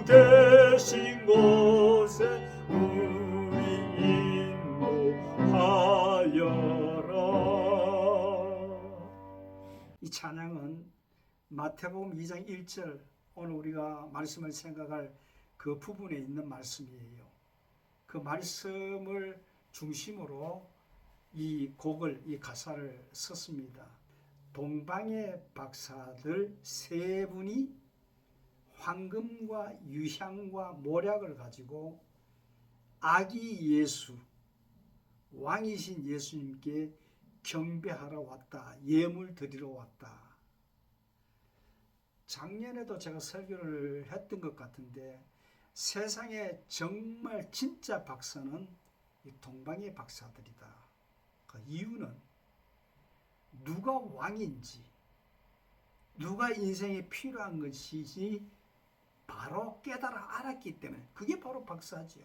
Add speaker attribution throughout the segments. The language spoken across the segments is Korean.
Speaker 1: 계신 곳에 우리 인도하여라. 이 찬양은 마태복음 2장 1절, 오늘 우리가 말씀을 생각할 그 부분에 있는 말씀이에요. 그 말씀을 중심으로 이 곡을, 이 가사를 썼습니다. 동방의 박사들 세 분이 황금과 유향과 모략을 가지고 아기 예수, 왕이신 예수님께 경배하러 왔다. 예물 드리러 왔다. 작년에도 제가 설교를 했던 것 같은데, 세상에 정말 진짜 박사는 이 동방의 박사들이다. 그 이유는 누가 왕인지, 누가 인생에 필요한 것이지 바로 깨달아 알았기 때문에, 그게 바로 박사지요.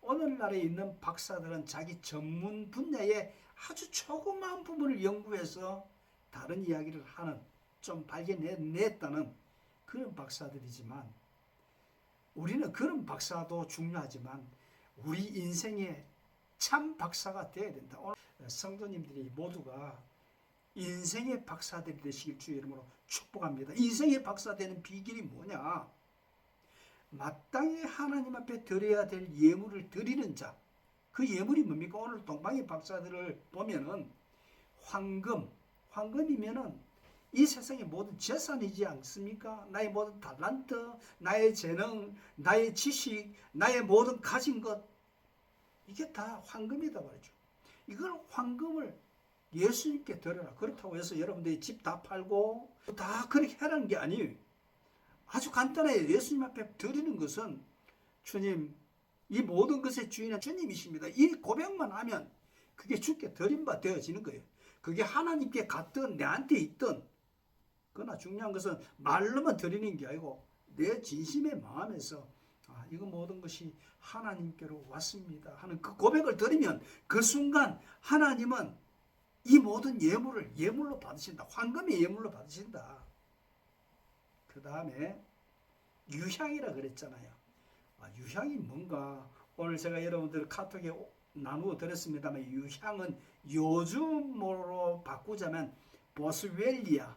Speaker 1: 오늘날에 있는 박사들은 자기 전문 분야의 아주 조그마한 부분을 연구해서 다른 이야기를 하는, 좀 발견냈다는 그런 박사들이지만, 우리는 그런 박사도 중요하지만 우리 인생의 참 박사가 되어야 된다. 오늘 성도님들이 모두가 인생의 박사들이 되시길 주의 이름으로 축복합니다. 인생의 박사 되는 비결이 뭐냐? 마땅히 하나님 앞에 드려야 될 예물을 드리는 자. 그 예물이 뭡니까? 오늘 동방의 박사들을 보면은 황금이면은 이 세상의 모든 재산이지 않습니까? 나의 모든 달란트, 나의 재능, 나의 지식, 나의 모든 가진 것, 이게 다 황금이다 말이죠. 이걸 황금을 예수님께 드려라. 그렇다고 해서 여러분들이 집 다 팔고 다 그렇게 하라는 게 아니에요. 아주 간단해요. 예수님 앞에 드리는 것은, 주님, 이 모든 것의 주인은 주님이십니다. 이 고백만 하면 그게 주께 드린 바 되어지는 거예요. 그게 하나님께 갔든 내한테 있든, 그러나 중요한 것은 말로만 드리는 게 아니고 내 진심의 마음에서 이거 모든 것이 하나님께로 왔습니다 하는 그 고백을 드리면, 그 순간 하나님은 이 모든 예물을 예물로 받으신다. 황금의 예물로 받으신다. 그 다음에 유향이라 그랬잖아요. 유향이 뭔가, 오늘 제가 여러분들 카톡에 나누어 드렸습니다만, 유향은 요즘으로 바꾸자면 보스웰리아,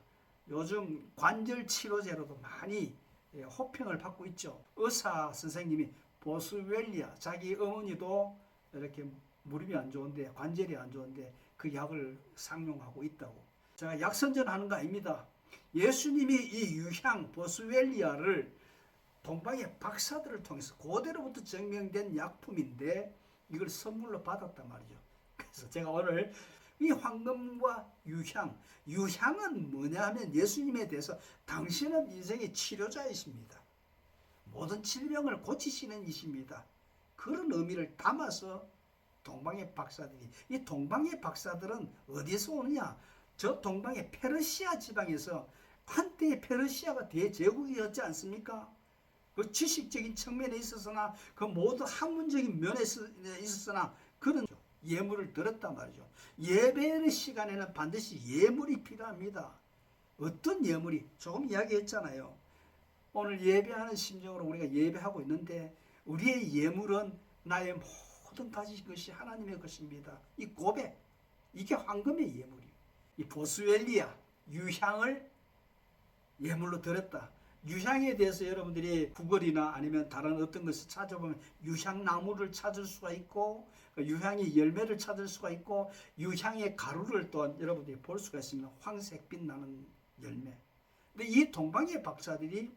Speaker 1: 요즘 관절 치료제로도 많이 호평을 받고 있죠. 의사 선생님이 보스웰리아, 자기 어머니도 이렇게 무릎이 안 좋은데, 관절이 안 좋은데 그 약을 상용하고 있다고. 제가 약 선전하는 거 아닙니다. 예수님이 이 유향 보스웰리아를 동방의 박사들을 통해서 고대로부터 증명된 약품인데 이걸 선물로 받았단 말이죠. 그래서 제가 오늘 이 황금과 유향은 뭐냐 하면, 예수님에 대해서 당신은 인생의 치료자이십니다. 모든 질병을 고치시는 이십니다. 그런 의미를 담아서 동방의 박사들이, 이 동방의 박사들은 어디서 오느냐? 저 동방의 페르시아 지방에서, 한때의 페르시아가 대제국이었지 않습니까? 그 지식적인 측면에 있어서나 그 모든 학문적인 면에 있었으나 그런 예물을 드렸단 말이죠. 예배의 시간에는 반드시 예물이 필요합니다. 어떤 예물이? 조금 이야기했잖아요. 오늘 예배하는 심정으로 우리가 예배하고 있는데, 우리의 예물은 나의 모든 가진 것이 하나님의 것입니다. 이 고백, 이게 황금의 예물이에요. 이 보스웰리아, 유향을 예물로 드렸다. 유향에 대해서 여러분들이 구글이나 아니면 다른 어떤 것을 찾아보면 유향나무를 찾을 수가 있고, 유향의 열매를 찾을 수가 있고, 유향의 가루를 또 여러분들이 볼 수가 있습니다. 황색빛 나는 열매. 근데 이 동방의 박사들이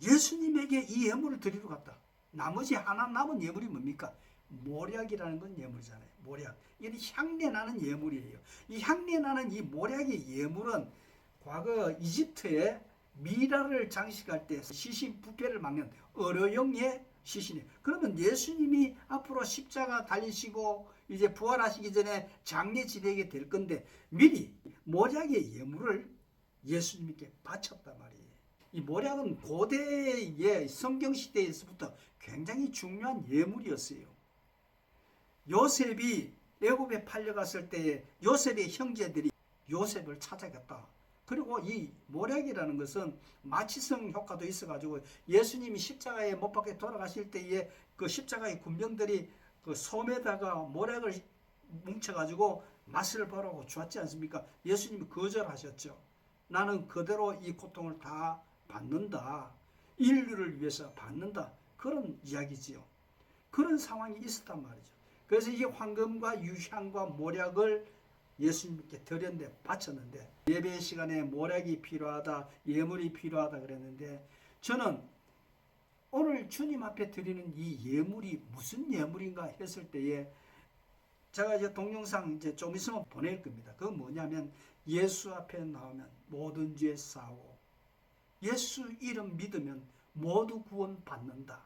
Speaker 1: 예수님에게 이 예물을 드리러 갔다. 나머지 하나 남은 예물이 뭡니까? 모략이라는 건 예물이잖아요. 모략. 이게 향내 나는 예물이에요. 이 향내 나는 이 모략의 예물은 과거 이집트에 미라를 장식할 때 시신 부패를 막는 어려용의 시신이에요. 그러면 예수님이 앞으로 십자가 달리시고 이제 부활하시기 전에 장례 지내게 될 건데, 미리 모략의 예물을 예수님께 바쳤단 말이에요. 이 모략은 고대의 성경시대에서부터 굉장히 중요한 예물이었어요. 요셉이 애굽에 팔려갔을 때에 요셉의 형제들이 요셉을 찾아갔다. 그리고 이 모략이라는 것은 마취성 효과도 있어가지고 예수님이 십자가에 못 박혀 돌아가실 때에 그 십자가의 군병들이 그 솜에다가 모략을 뭉쳐가지고 맛을 보라고 주었지 않습니까? 예수님이 거절하셨죠. 나는 그대로 이 고통을 다 받는다. 인류를 위해서 받는다. 그런 이야기지요. 그런 상황이 있었단 말이죠. 그래서 이 황금과 유향과 모략을 예수님께 드렸는데 바쳤는데 예배 시간에 모략이 필요하다, 예물이 필요하다 그랬는데 저는 오늘 주님 앞에 드리는 이 예물이 무슨 예물인가 했을 때에 제가 이제 동영상 이제 좀 있으면 보낼 겁니다. 그건 뭐냐면 예수 앞에 나오면 모든 죄 사하고 예수 이름 믿으면 모두 구원 받는다.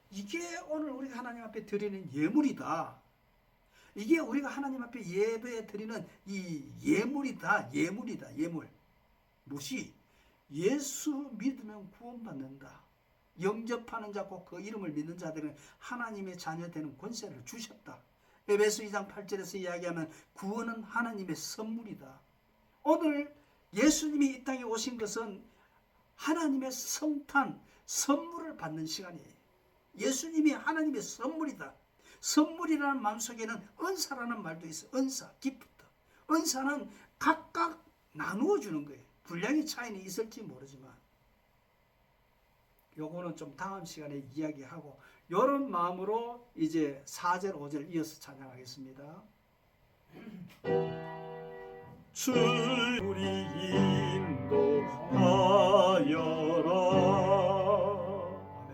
Speaker 1: 이게 오늘 우리가 하나님 앞에 드리는 예물이다. 이게 우리가 하나님 앞에 예배에 드리는 이 예물이다. 예물이다. 예물. 무시. 예수 믿으면 구원받는다. 영접하는 자고 그 이름을 믿는 자들은 하나님의 자녀 되는 권세를 주셨다. 에베소 2장 8절에서 이야기하면 구원은 하나님의 선물이다. 오늘 예수님이 이 땅에 오신 것은 하나님의 성탄, 선물을 받는 시간이에요. 예수님이 하나님의 선물이다. 선물이라는 마음속에는 은사라는 말도 있어. 은사, 기프트. 은사는 각각 나누어 주는 거예요. 분량의 차이는 있을지 모르지만 요거는 좀 다음 시간에 이야기하고 이런 마음으로 이제 4절, 5절 이어서 찬양하겠습니다. 주 우리 인도하여라. 아멘.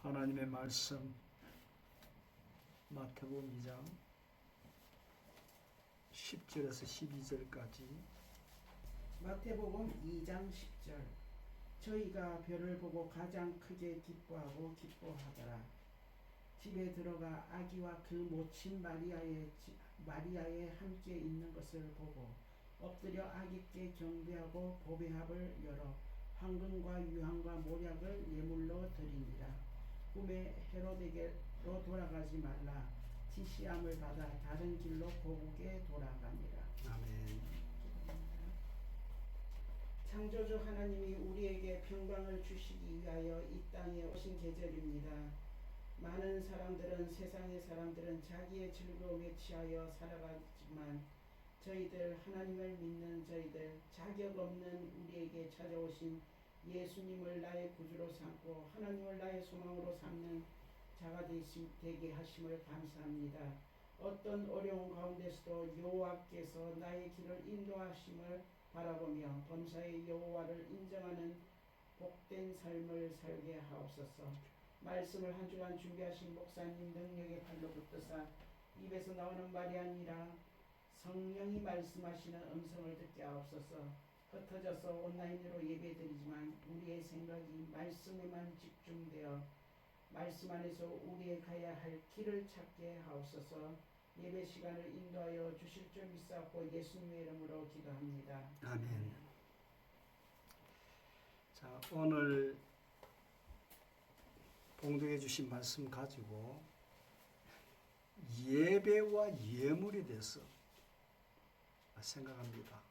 Speaker 1: 하나님의 말씀 마태복음 2장 10절에서 12절까지.
Speaker 2: 마태복음 2장 10절. 저희가 별을 보고 가장 크게 기뻐하더라. 집에 들어가 아기와 그 모친 마리아에 함께 있는 것을 보고 엎드려 아기께 경배하고 보배합을 열어 황금과 유향과 모략을 예물로 드리니라. 꿈에 헤로데게로 돌아가지 말라. 지시함을 받아 다른 길로 고국에 돌아가니라.
Speaker 1: 아멘.
Speaker 2: 창조주 하나님이 우리에게 평강을 주시기 위하여 이 땅에 오신 계절입니다. 많은 사람들은, 세상의 사람들은 자기의 즐거움에 취하여 살아가지만 저희들, 하나님을 믿는 저희들, 자격 없는 우리에게 찾아오신 예수님을 나의 구주로 삼고 하나님을 나의 소망으로 삼는 자가 되게 하심을 감사합니다. 어떤 어려운 가운데서도 여호와께서 나의 길을 인도하심을 바라보며 범사의 여호와를 인정하는 복된 삶을 살게 하옵소서. 말씀을 한 주간 준비하신 목사님 능력의 팔로 붙드사 입에서 나오는 말이 아니라 성령이 말씀하시는 음성을 듣게 하옵소서. 흩어져서 온라인으로 예배드리지만 우리의 생각이 말씀에만 집중되어 말씀 안에서 우리의 가야 할 길을 찾게 하옵소서. 예배 시간을 인도하여 주실 줄 믿사옵고 예수님의 이름으로 기도합니다.
Speaker 1: 아멘. 자, 오늘 봉독해 주신 말씀 가지고 예배와 예물에 대해서 생각합니다.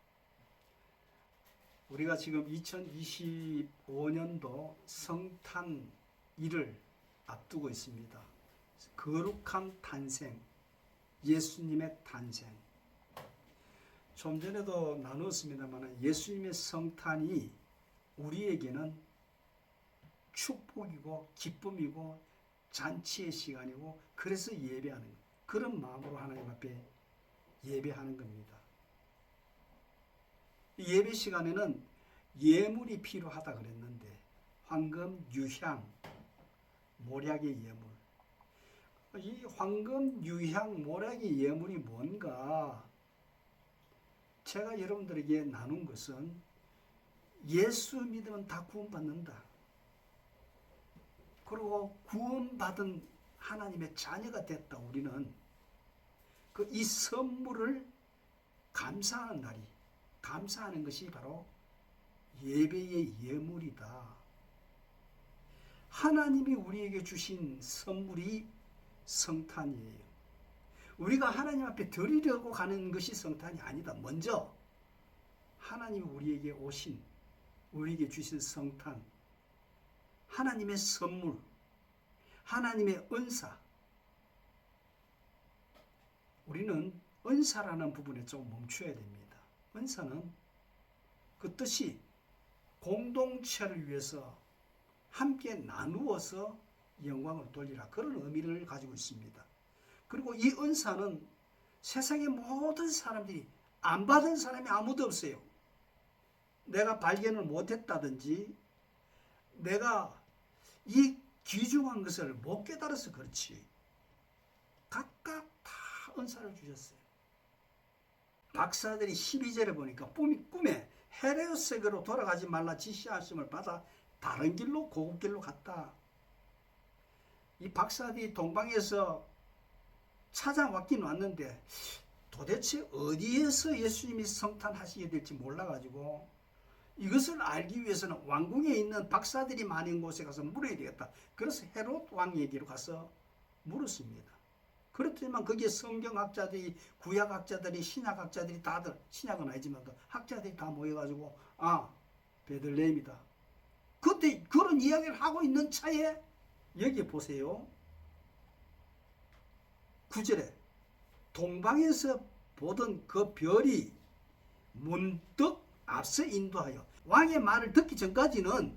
Speaker 1: 우리가 지금 2025년도 성탄일을 앞두고 있습니다. 거룩한 탄생, 예수님의 탄생. 좀 전에도 나누었습니다만 예수님의 성탄이 우리에게는 축복이고 기쁨이고 잔치의 시간이고 그래서 예배하는 그런 마음으로 하나님 앞에 예배하는 겁니다. 예배 시간에는 예물이 필요하다 그랬는데 황금, 유향, 모략의 예물. 이 황금, 유향, 모략의 예물이 뭔가 제가 여러분들에게 나눈 것은 예수 믿으면 다 구원받는다. 그리고 구원받은 하나님의 자녀가 됐다. 우리는 이 선물을 감사하는 날이, 감사하는 것이 바로 예배의 예물이다. 하나님이 우리에게 주신 선물이 성탄이에요. 우리가 하나님 앞에 드리려고 가는 것이 성탄이 아니다. 먼저 하나님이 우리에게 오신, 우리에게 주신 성탄, 하나님의 선물, 하나님의 은사. 우리는 은사라는 부분에 좀 멈춰야 됩니다. 은사는 그 뜻이 공동체를 위해서 함께 나누어서 영광을 돌리라, 그런 의미를 가지고 있습니다. 그리고 이 은사는 세상의 모든 사람들이 안 받은 사람이 아무도 없어요. 내가 발견을 못했다든지 내가 이 귀중한 것을 못 깨달아서 그렇지, 각각 다 은사를 주셨어요. 박사들이 12절에 보니까 꿈에 헤레오색으로 돌아가지 말라 지시하심을 받아 다른 길로, 고급 길로 갔다. 이 박사들이 동방에서 찾아왔긴 왔는데 도대체 어디에서 예수님이 성탄하시게 될지 몰라가지고 이것을 알기 위해서는 왕궁에 있는 박사들이 많은 곳에 가서 물어야 되겠다. 그래서 헤롯 왕에게로 가서 물었습니다. 그렇지만 거기에 성경학자들이, 구약학자들이, 신약학자들이 다들, 신약은 아니지만 학자들이 다 모여가지고 베들레헴이다. 그때 그런 이야기를 하고 있는 차에 여기 보세요. 9절에 동방에서 보던 그 별이 문득 앞서 인도하여, 왕의 말을 듣기 전까지는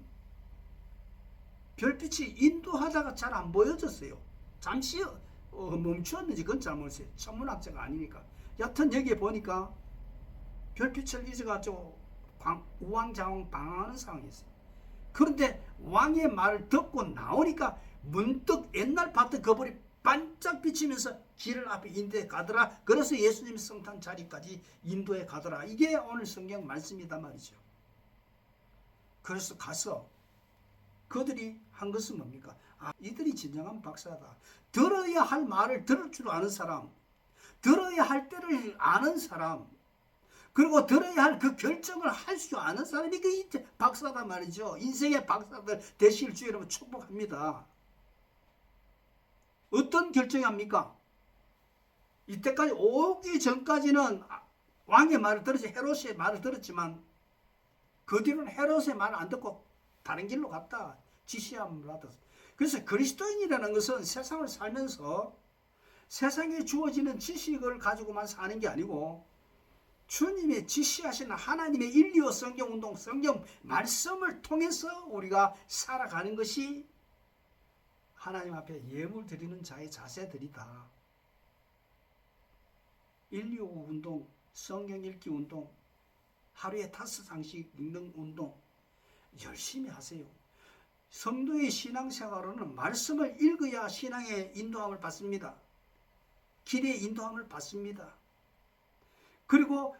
Speaker 1: 별빛이 인도하다가 잘 안 보여졌어요. 잠시 멈추었는지 그건 잘 모르겠어요. 천문학자가 아니니까. 여튼 여기에 보니까 별빛을 잊어가지고 우왕좌왕 방황하는 상황이 있어요. 그런데 왕의 말을 듣고 나오니까 문득 옛날 봤던 그 별이 반짝 비치면서 길을 앞에 인도해 가더라. 그래서 예수님 성탄 자리까지 인도해 가더라. 이게 오늘 성경 말씀이다 말이죠. 그래서 가서 그들이 한 것은 뭡니까? 이들이 진정한 박사다. 들어야 할 말을 들을 줄 아는 사람, 들어야 할 때를 아는 사람, 그리고 들어야 할 그 결정을 할 줄 아는 사람이 그 박사다 말이죠. 인생의 박사들 되실 주 여러분 축복합니다. 어떤 결정이 합니까? 이때까지 오기 전까지는 왕의 말을 들었지, 헤롯의 말을 들었지만 그 뒤로는 헤롯의 말을 안 듣고 다른 길로 갔다. 지시함을 받았어. 그래서 그리스도인이라는 것은 세상을 살면서 세상에 주어지는 지식을 가지고만 사는 게 아니고 주님의 지시하시는 하나님의 인리어 성경운동, 성경 말씀을 통해서 우리가 살아가는 것이 하나님 앞에 예물 드리는 자의 자세들이다. 125 운동, 성경 읽기 운동, 하루에 5상씩 읽는 운동 열심히 하세요. 성도의 신앙생활로는 말씀을 읽어야 신앙의 인도함을 받습니다. 길의 인도함을 받습니다. 그리고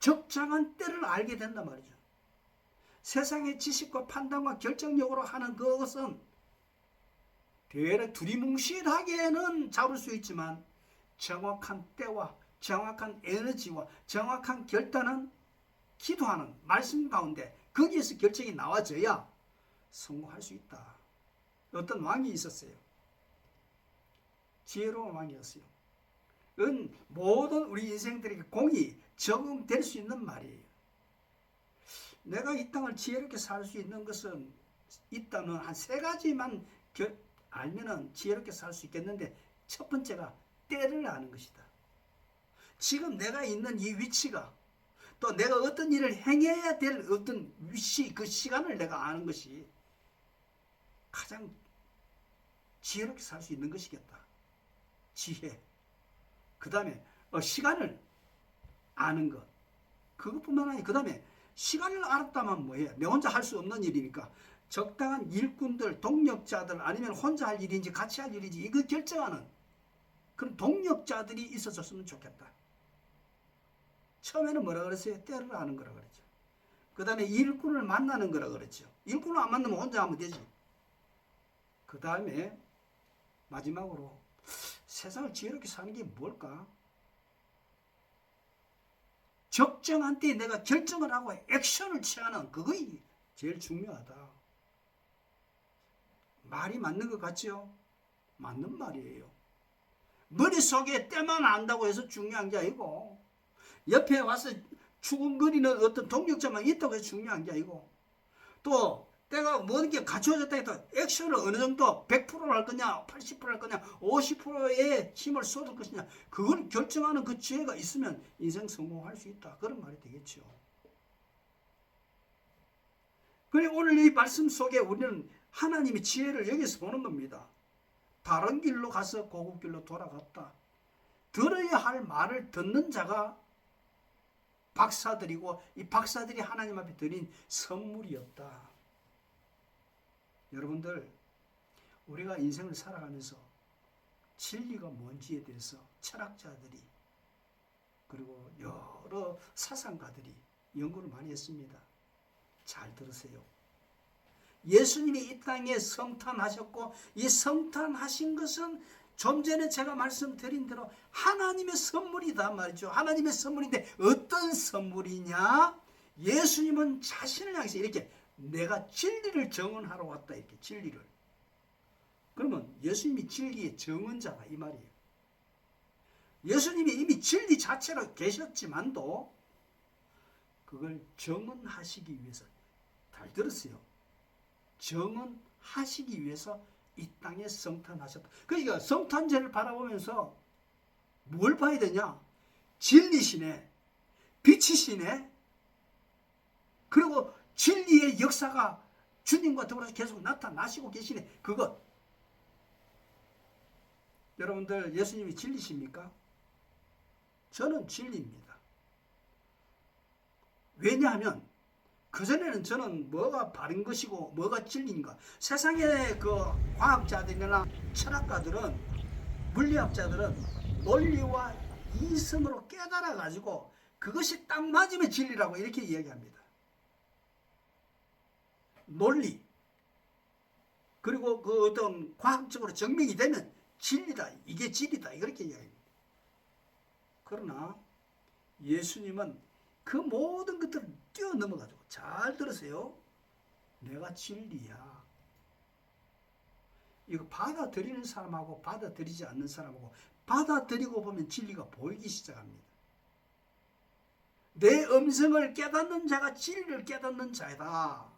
Speaker 1: 적당한 때를 알게 된단 말이죠. 세상의 지식과 판단과 결정력으로 하는 그것은 되레 두리뭉실하게는 잡을 수 있지만 정확한 때와 정확한 에너지와 정확한 결단은 기도하는 말씀 가운데 거기에서 결정이 나와져야 성공할 수 있다. 어떤 왕이 있었어요. 지혜로운 왕이었어요. 그건 모든 우리 인생들에게 공이 적용될 수 있는 말이에요. 내가 이 땅을 지혜롭게 살 수 있는 것은 있다면 한 3가지만 알면은 지혜롭게 살 수 있겠는데, 첫 번째가 때를 아는 것이다. 지금 내가 있는 이 위치가, 또 내가 어떤 일을 행해야 될 어떤 위치, 그 시간을 내가 아는 것이 가장 지혜롭게 살 수 있는 것이겠다. 지혜. 그 다음에 시간을 아는 것. 그것뿐만 아니라 그 다음에 시간을 알았다면 뭐해? 내 혼자 할 수 없는 일이니까 적당한 일꾼들, 동력자들, 아니면 혼자 할 일인지 같이 할 일인지 이거 결정하는 그런 동력자들이 있어줬으면 좋겠다. 처음에는 뭐라 그랬어요? 때를 아는 거라 그랬죠. 그 다음에 일꾼을 만나는 거라 그랬죠. 일꾼을 안 만나면 혼자 하면 되지. 그 다음에 마지막으로 세상을 지혜롭게 사는 게 뭘까? 적정한 때에 내가 결정을 하고 액션을 취하는 그거 제일 중요하다. 말이 맞는 것 같죠? 맞는 말이에요. 머릿속에 때만 안다고 해서 중요한 게 아니고 옆에 와서 추근거리는 어떤 동력자만 있다고 해서 중요한 게 아니고, 또 때가 모든 게 갖추어졌다 해도 액션을 어느 정도 100%를 할 거냐, 80%를 할 거냐, 50%의 힘을 쏟을 것이냐, 그걸 결정하는 그 지혜가 있으면 인생 성공할 수 있다, 그런 말이 되겠죠. 그래, 오늘 이 말씀 속에 우리는 하나님의 지혜를 여기서 보는 겁니다. 다른 길로 가서 고급길로 돌아갔다. 들어야 할 말을 듣는 자가 박사들이고, 이 박사들이 하나님 앞에 드린 선물이었다. 여러분들, 우리가 인생을 살아가면서 진리가 뭔지에 대해서 철학자들이, 그리고 여러 사상가들이 연구를 많이 했습니다. 잘 들으세요. 예수님이 이 땅에 성탄하셨고, 이 성탄하신 것은 좀 전에 제가 말씀드린 대로 하나님의 선물이다 말이죠. 하나님의 선물인데 어떤 선물이냐? 예수님은 자신을 향해서 이렇게 내가 진리를 정언하러 왔다, 이렇게 진리를. 그러면 예수님이 진리의 정언자다 이 말이에요. 예수님이 이미 진리 자체로 계셨지만도 그걸 정언하시기 위해서, 잘 들으세요. 정언하시기 위해서 이 땅에 성탄하셨다. 그러니까 성탄절을 바라보면서 뭘 봐야 되냐? 진리시네, 빛이시네, 그리고 진리의 역사가 주님과 더불어서 계속 나타나시고 계시네, 그것. 여러분들, 예수님이 진리십니까? 저는 진리입니다. 왜냐하면 그전에는 저는 뭐가 바른 것이고 뭐가 진리인가, 세상의 그 과학자들이나 철학가들은, 물리학자들은 논리와 이성으로 깨달아 가지고 그것이 딱 맞으면 진리라고 이렇게 이야기합니다. 논리, 그리고 그 어떤 과학적으로 증명이 되면 진리다, 이게 진리다, 이렇게 이야기합니다. 그러나 예수님은 그 모든 것들을 뛰어넘어가지고, 잘 들으세요, 내가 진리야. 이거 받아들이는 사람하고 받아들이지 않는 사람하고, 받아들이고 보면 진리가 보이기 시작합니다. 내 음성을 깨닫는 자가 진리를 깨닫는 자이다.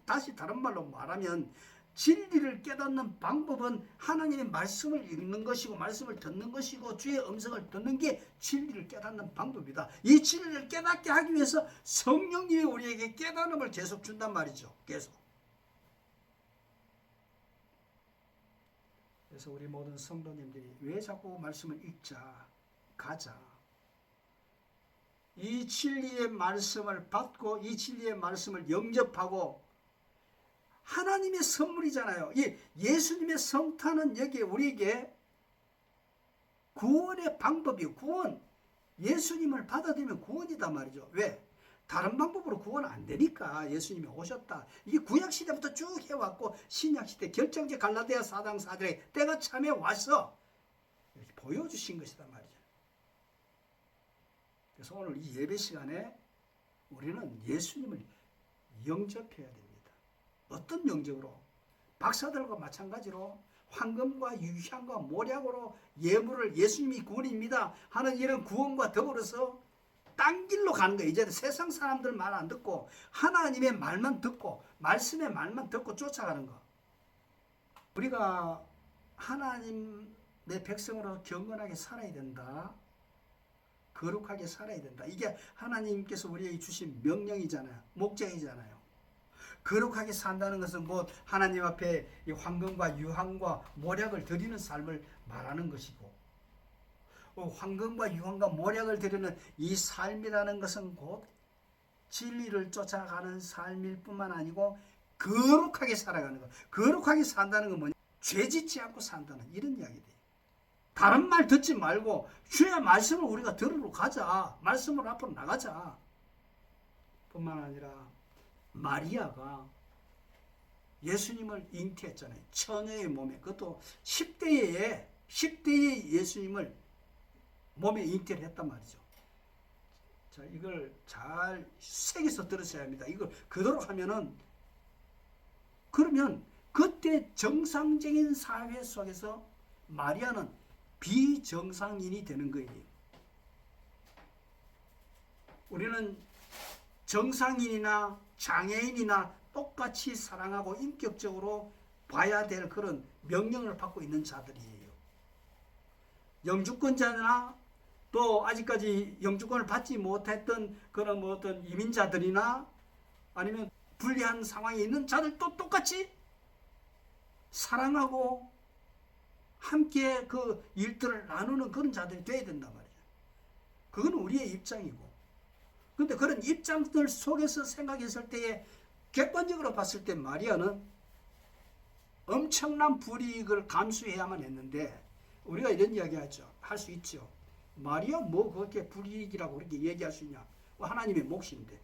Speaker 1: 다시 다른 말로 말하면 진리를 깨닫는 방법은 하나님의 말씀을 읽는 것이고, 말씀을 듣는 것이고, 주의 음성을 듣는 게 진리를 깨닫는 방법이다. 이 진리를 깨닫게 하기 위해서 성령님이 우리에게 깨달음을 계속 준단 말이죠. 계속. 그래서 우리 모든 성도님들이 왜 자꾸 말씀을 읽자, 가자, 이 진리의 말씀을 받고 이 진리의 말씀을 영접하고, 하나님의 선물이잖아요. 이 예수님의 성탄은 여기에 우리에게 구원의 방법이요, 구원. 예수님을 받아들이면 구원이다 말이죠. 왜? 다른 방법으로 구원 안 되니까. 예수님이 오셨다. 이게 구약시대부터 쭉 해왔고, 신약시대 결정적 갈라디아 4장 4절에 때가 참에 와서 이렇게 보여주신 것이다 말이죠. 그래서 오늘 이 예배 시간에 우리는 예수님을 영접해야 됩니다. 어떤 영접으로? 박사들과 마찬가지로 황금과 유향과 모략으로 예물을 예수님이 구원입니다 하는 이런 구원과 더불어서 딴 길로 가는 거예요. 이제 세상 사람들 말 안 듣고 하나님의 말만 듣고 말씀의 말만 듣고 쫓아가는 거. 우리가 하나님의 백성으로 경건하게 살아야 된다. 거룩하게 살아야 된다. 이게 하나님께서 우리에게 주신 명령이잖아요. 목적이잖아요. 거룩하게 산다는 것은 곧 하나님 앞에 이 황금과 유황과 모략을 드리는 삶을 말하는 것이고, 황금과 유황과 모략을 드리는 이 삶이라는 것은 곧 진리를 쫓아가는 삶일 뿐만 아니고 거룩하게 살아가는 것. 거룩하게 산다는 건 뭐냐? 죄짓지 않고 산다는 이런 이야기돼요. 다른 말 듣지 말고 주의 말씀을 우리가 들으러 가자. 말씀으로 앞으로 나가자. 뿐만 아니라 마리아가 예수님을 잉태했잖아요. 처녀의 몸에. 그것도 10대에 예수님을 몸에 잉태를 했단 말이죠. 자, 이걸 잘 새겨서 들으셔야 합니다. 이걸 그대로 하면은, 그러면 그때 정상적인 사회 속에서 마리아는 비정상인이 되는 거예요. 우리는 정상인이나 장애인이나 똑같이 사랑하고 인격적으로 봐야 될 그런 명령을 받고 있는 자들이에요. 영주권자나 또 아직까지 영주권을 받지 못했던 그런 뭐 어떤 이민자들이나 아니면 불리한 상황에 있는 자들도 똑같이 사랑하고 함께 그 일들을 나누는 그런 자들이 돼야 된단 말이에요. 그건 우리의 입장이고. 근데 그런 입장들 속에서 생각했을 때에 객관적으로 봤을 때 마리아는 엄청난 불이익을 감수해야만 했는데 우리가 이런 이야기 할 수 있죠. 마리아 뭐 그렇게 불이익이라고 그렇게 얘기할 수 있냐. 하나님의 몫인데.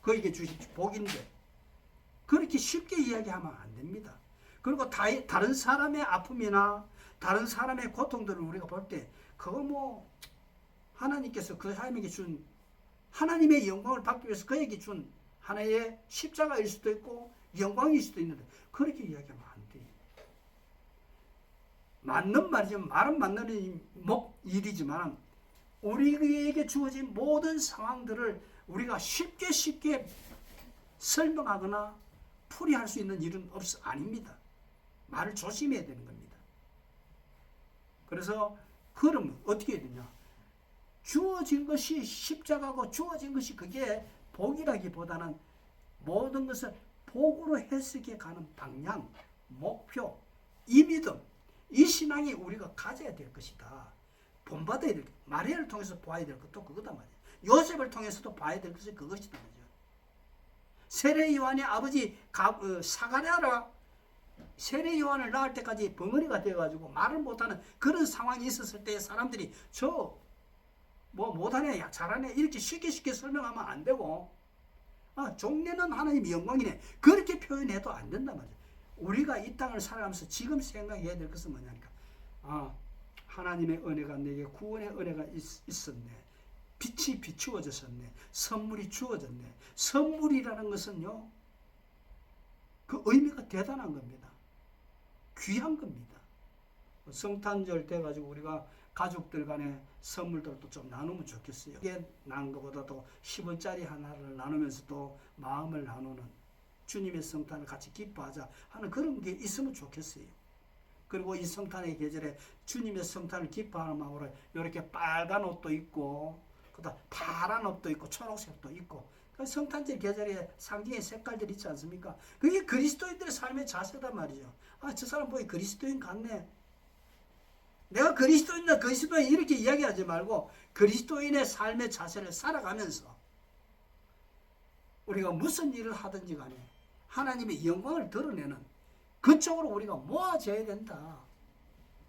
Speaker 1: 그에게 주신 복인데. 그렇게 쉽게 이야기하면 안 됩니다. 그리고 다른 사람의 아픔이나 다른 사람의 고통들을 우리가 볼 때 그거 뭐 하나님께서 그 사람에게 준 하나님의 영광을 받기 위해서 그에게 준 하나의 십자가일 수도 있고 영광일 수도 있는데 그렇게 이야기하면 안 돼요. 맞는 말이지만 말은 맞는 일이지만 우리에게 주어진 모든 상황들을 우리가 쉽게 설명하거나 풀이할 수 있는 일은 아닙니다. 말을 조심해야 되는 겁니다. 그래서 그러면 어떻게 해야 되냐? 주어진 것이 십자가고 주어진 것이 그게 복이라기보다는 모든 것을 복으로 해석해 가는 방향, 목표, 이 믿음, 이 신앙이 우리가 가져야 될 것이다. 본받아야 될 것, 마리아를 통해서 봐야 될 것도 그거다 말이야. 요셉을 통해서도 봐야 될 것이 그것이다 말이야. 세례 요한의 아버지 사가랴라 세례 요한을 낳을 때까지 벙어리가 되어가지고 말을 못하는 그런 상황이 있었을 때 사람들이 저 뭐 못하네, 야 잘하네 이렇게 쉽게 설명하면 안 되고 종려는 하나님의 영광이네 그렇게 표현해도 안 된단 말이야. 우리가 이 땅을 살아가면서 지금 생각해야 될 것은 뭐냐니까 하나님의 은혜가 내게 구원의 은혜가 있었네. 빛이 비추어졌었네. 선물이 주어졌네. 선물이라는 것은요 그 의미가 대단한 겁니다. 귀한 겁니다. 성탄절 때 가지고 우리가 가족들 간에 선물들도 좀 나누면 좋겠어요. 이게 나눈 것보다도 10원짜리 하나를 나누면서도 마음을 나누는 주님의 성탄을 같이 기뻐하자 하는 그런 게 있으면 좋겠어요. 그리고 이 성탄의 계절에 주님의 성탄을 기뻐하는 마음으로 이렇게 빨간 옷도 있고 그다음 파란 옷도 있고 초록색도 있고 성탄절 계절에 상징의 색깔들이 있지 않습니까? 그게 그리스도인들의 삶의 자세단 말이죠. 저 사람 보기 그리스도인 같네. 내가 그리스도인이나 그리스도인 이렇게 이야기하지 말고 그리스도인의 삶의 자세를 살아가면서 우리가 무슨 일을 하든지 간에 하나님의 영광을 드러내는 그쪽으로 우리가 모아져야 된다.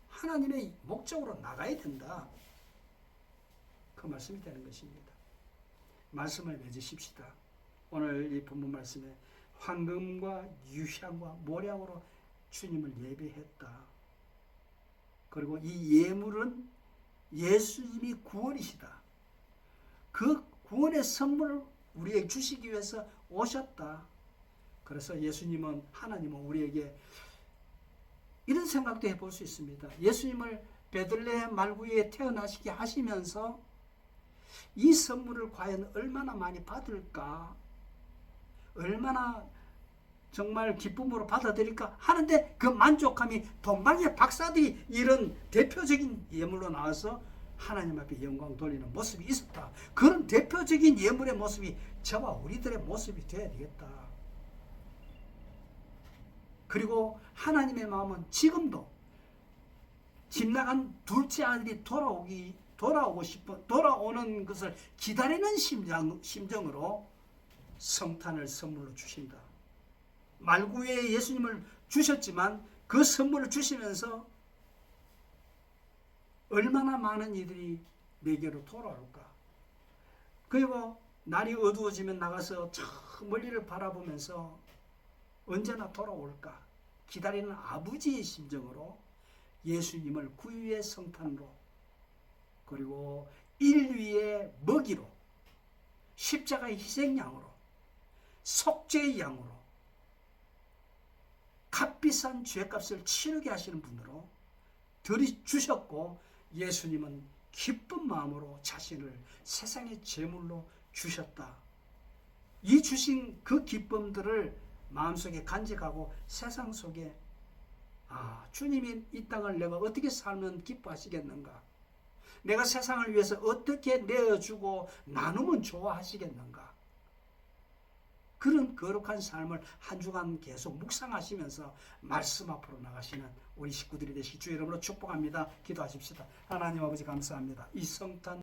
Speaker 1: 하나님의 목적으로 나가야 된다. 그 말씀이 되는 것입니다. 말씀을 맺으십시다. 오늘 이 본문 말씀에 황금과 유향과 모량으로 주님을 예배했다. 그리고 이 예물은 예수님이 구원이시다. 그 구원의 선물을 우리에게 주시기 위해서 오셨다. 그래서 하나님은 우리에게 이런 생각도 해볼 수 있습니다. 예수님을 베들레헴 말구에 태어나시게 하시면서 이 선물을 과연 얼마나 많이 받을까? 얼마나 정말 기쁨으로 받아들일까 하는데 그 만족함이 동방의 박사들이 이런 대표적인 예물로 나와서 하나님 앞에 영광 돌리는 모습이 있었다. 그런 대표적인 예물의 모습이 저와 우리들의 모습이 되어야 되겠다. 그리고 하나님의 마음은 지금도 집 나간 둘째 아들이 돌아오는 것을 기다리는 심정으로 성탄을 선물로 주신다. 말구에 예수님을 주셨지만 그 선물을 주시면서 얼마나 많은 이들이 내게로 돌아올까. 그리고 날이 어두워지면 나가서 저 멀리를 바라보면서 언제나 돌아올까 기다리는 아버지의 심정으로 예수님을 구유의 성탄으로 그리고 인류의 먹이로 십자가의 희생양으로 속죄의 양으로 값비싼 죄값을 치르게 하시는 분으로 들이주셨고 예수님은 기쁜 마음으로 자신을 세상의 제물로 주셨다. 이 주신 그 기쁨들을 마음속에 간직하고 세상 속에 주님이 이 땅을 내가 어떻게 살면 기뻐하시겠는가? 내가 세상을 위해서 어떻게 내어주고 나누면 좋아하시겠는가? 그런 거룩한 삶을 한 주간 계속 묵상하시면서 말씀 앞으로 나가시는 우리 식구들이 되시기 주 이름으로 축복합니다. 기도하십시다. 하나님 아버지 감사합니다. 이 성탄